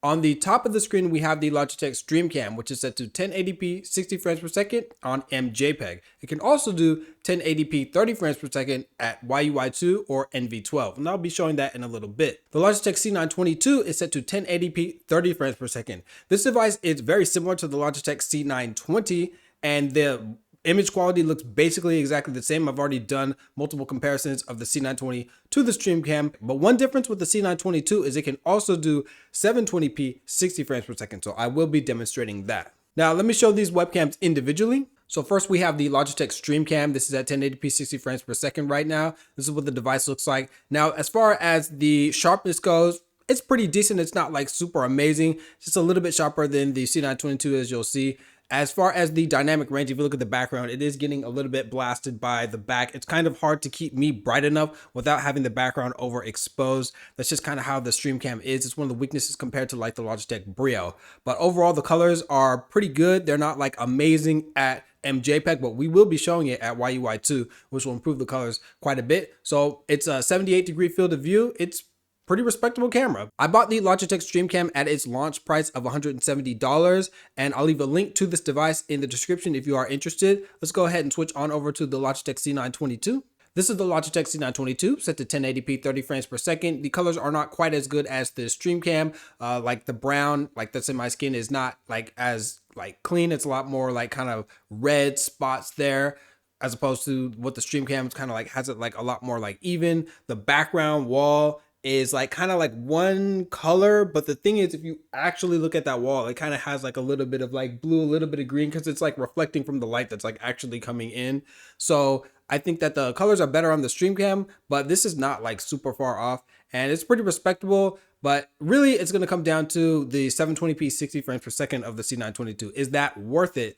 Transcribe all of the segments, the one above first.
On the top of the screen, we have the Logitech Streamcam, which is set to 1080p 60 frames per second on MJPEG. It can also do 1080p 30 frames per second at YUY2 or NV12, and I'll be showing that in a little bit. The Logitech C922 is set to 1080p 30 frames per second. This device is very similar to the Logitech C920, and the image quality looks basically exactly the same. I've already done multiple comparisons of the C920 to the Streamcam, but one difference with the C922 is it can also do 720p 60 frames per second, so I will be demonstrating that. Now let me show these webcams individually. So first we have the Logitech Streamcam. This is at 1080p 60 frames per second right now. This is what the device looks like. Now as far as the sharpness goes, it's pretty decent. It's not like super amazing. It's just a little bit sharper than the C922, as you'll see. As far as the dynamic range, if you look at the background, it is getting a little bit blasted by the back. It's kind of hard to keep me bright enough without having the background overexposed. That's just kind of how the Streamcam is. It's one of the weaknesses compared to like the Logitech Brio. But overall, the colors are pretty good. They're not like amazing at MJPEG, but we will be showing it at YUY2, which will improve the colors quite a bit. So it's a 78-degree field of view. It's pretty respectable camera. I bought the Logitech Streamcam at its launch price of $170, and I'll leave a link to this device in the description if you are interested. Let's go ahead and switch on over to the Logitech C922. This is the Logitech C922 set to 1080p 30 frames per second. The colors are not quite as good as the Streamcam. Like the brown, like that's in my skin, is not like as like clean. It's a lot more like kind of red spots there, as opposed to what the Streamcam kind of like has it like a lot more like even. The background wall is like kind of like one color, but the thing is, if you actually look at that wall, it kind of has like a little bit of like blue, a little bit of green, because it's like reflecting from the light that's like actually coming in. So I think that the colors are better on the Streamcam, but this is not like super far off, and it's pretty respectable. But really, it's going to come down to the 720p 60 frames per second of the C922. Is that worth it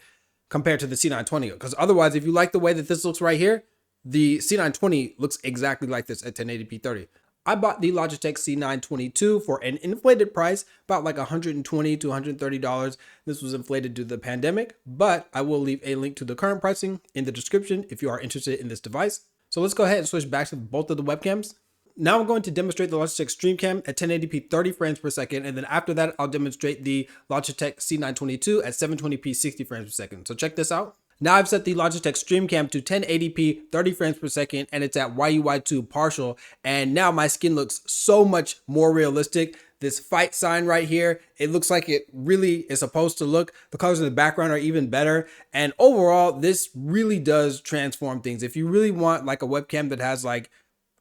compared to the C920? Because otherwise, if you like the way that this looks right here, the C920 looks exactly like this at 1080p 30. I bought the Logitech C922 for an inflated price, about like $120 to $130. This was inflated due to the pandemic, but I will leave a link to the current pricing in the description if you are interested in this device. So let's go ahead and switch back to both of the webcams. Now I'm going to demonstrate the Logitech Streamcam at 1080p 30 frames per second, and then after that, I'll demonstrate the Logitech C922 at 720p 60 frames per second. So check this out. Now I've set the Logitech Streamcam to 1080p 30 frames per second, and it's at YUY2 partial, and now my skin looks so much more realistic. This fight sign right here, it looks like it really is supposed to look. The colors in the background are even better, and overall this really does transform things. If you really want like a webcam that has like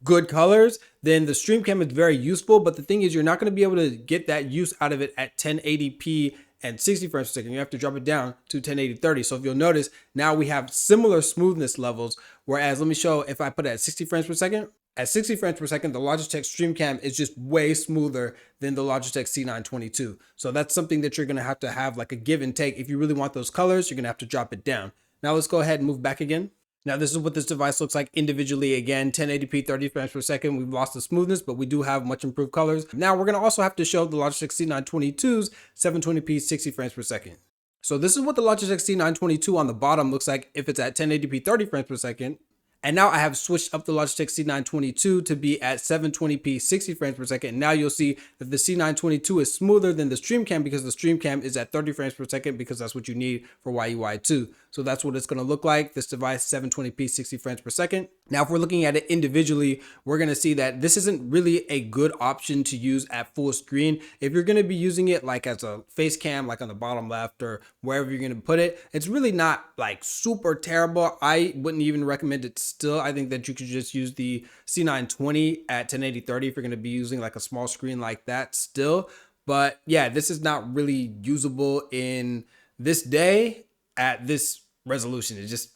good colors, then the Streamcam is very useful, but the thing is, you're not going to be able to get that use out of it at 1080p and 60 frames per second. You have to drop it down to 1080-30. So if you'll notice, now we have similar smoothness levels, whereas let me show, if I put it at 60 frames per second, at 60 frames per second, the Logitech Streamcam is just way smoother than the Logitech C922. So that's something that you're going to have like a give and take. If you really want those colors, you're going to have to drop it down. Now let's go ahead and move back again. Now this is what this device looks like individually. Again, 1080p 30 frames per second. We've lost the smoothness, but we do have much improved colors. Now we're going to also have to show the Logitech C922's 720p 60 frames per second. So this is what the Logitech C922 on the bottom looks like if it's at 1080p 30 frames per second. And now I have switched up the Logitech C922 to be at 720p 60 frames per second. And now you'll see that the C922 is smoother than the Streamcam because the Streamcam is at 30 frames per second because that's what you need for YUY2. So that's what it's going to look like. This device, 720p 60 frames per second. Now, if we're looking at it individually, we're going to see that this isn't really a good option to use at full screen. If you're going to be using it like as a face cam, like on the bottom left or wherever you're going to put it, it's really not like super terrible. I wouldn't even recommend it still. I think that you could just use the C920 at 1080-30 if you're going to be using like a small screen like that still. But yeah, this is not really usable in this day at this resolution. It just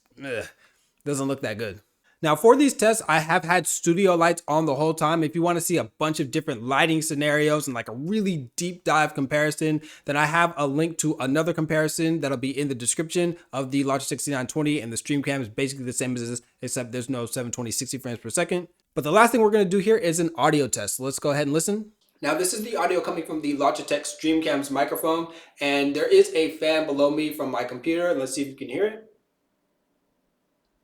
doesn't look that good. Now for these tests, I have had studio lights on the whole time. If you want to see a bunch of different lighting scenarios and like a really deep dive comparison, then I have a link to another comparison that'll be in the description of the Logitech C920, and the Streamcam is basically the same as this, except there's no 720 60 frames per second. But the last thing we're going to do here is an audio test. So let's go ahead and listen. Now this is the audio coming from the Logitech Streamcam's microphone, and there is a fan below me from my computer. Let's see if you can hear it.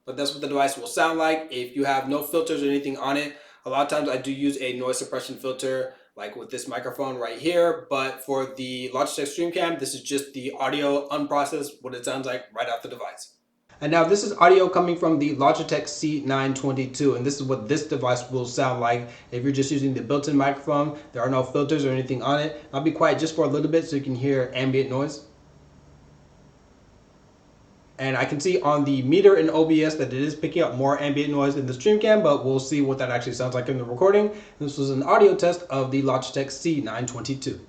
But that's what the device will sound like if you have no filters or anything on it. A lot of times I do use a noise suppression filter like with this microphone right here. But for the Logitech Streamcam, this is just the audio unprocessed, what it sounds like right out the device. And now this is audio coming from the Logitech C922, and this is what this device will sound like if you're just using the built-in microphone. There are no filters or anything on it. I'll be quiet just for a little bit so you can hear ambient noise. And I can see on the meter in OBS that it is picking up more ambient noise in the Streamcam, but we'll see what that actually sounds like in the recording. This was an audio test of the Logitech C922.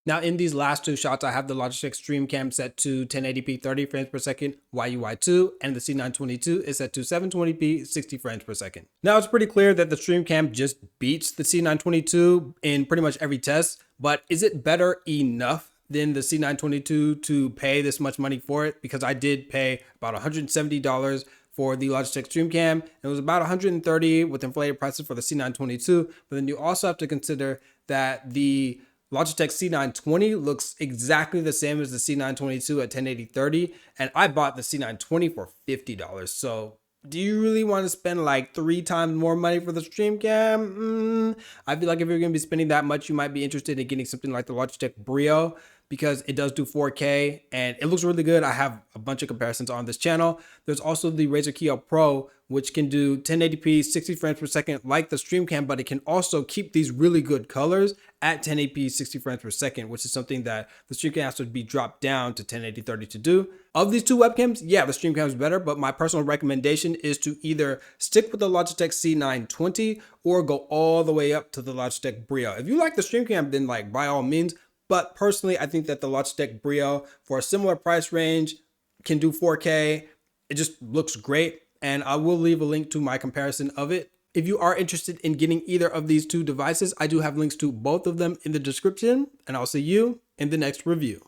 Now in these last two shots, I have the Logitech Streamcam set to 1080p 30 frames per second YUY2, and the C922 is set to 720p 60 frames per second. Now it's pretty clear that the Streamcam just beats the C922 in pretty much every test, but is it better enough than the C922 to pay this much money for it? Because I did pay about $170 for the Logitech Streamcam. It was about $130 with inflated prices for the C922, but then you also have to consider that the Logitech C920 looks exactly the same as the C922 at 1080/30, and I bought the C920 for $50. So do you really want to spend like 3 times more money for the Streamcam? I feel like if you're going to be spending that much, you might be interested in getting something like the Logitech Brio, because it does do 4K and it looks really good. I have a bunch of comparisons on this channel. There's also the Razer Kiyo Pro, which can do 1080p 60 frames per second like the Streamcam, but it can also keep these really good colors at 1080p 60 frames per second, which is something that the Streamcam has to be dropped down to 1080/30 to do. Of these two webcams, yeah, the Streamcam is better, but my personal recommendation is to either stick with the Logitech C920 or go all the way up to the Logitech Brio. If you like the Streamcam, then like by all means. But personally, I think that the Logitech Brio for a similar price range can do 4K. It just looks great. And I will leave a link to my comparison of it. If you are interested in getting either of these two devices, I do have links to both of them in the description, and I'll see you in the next review.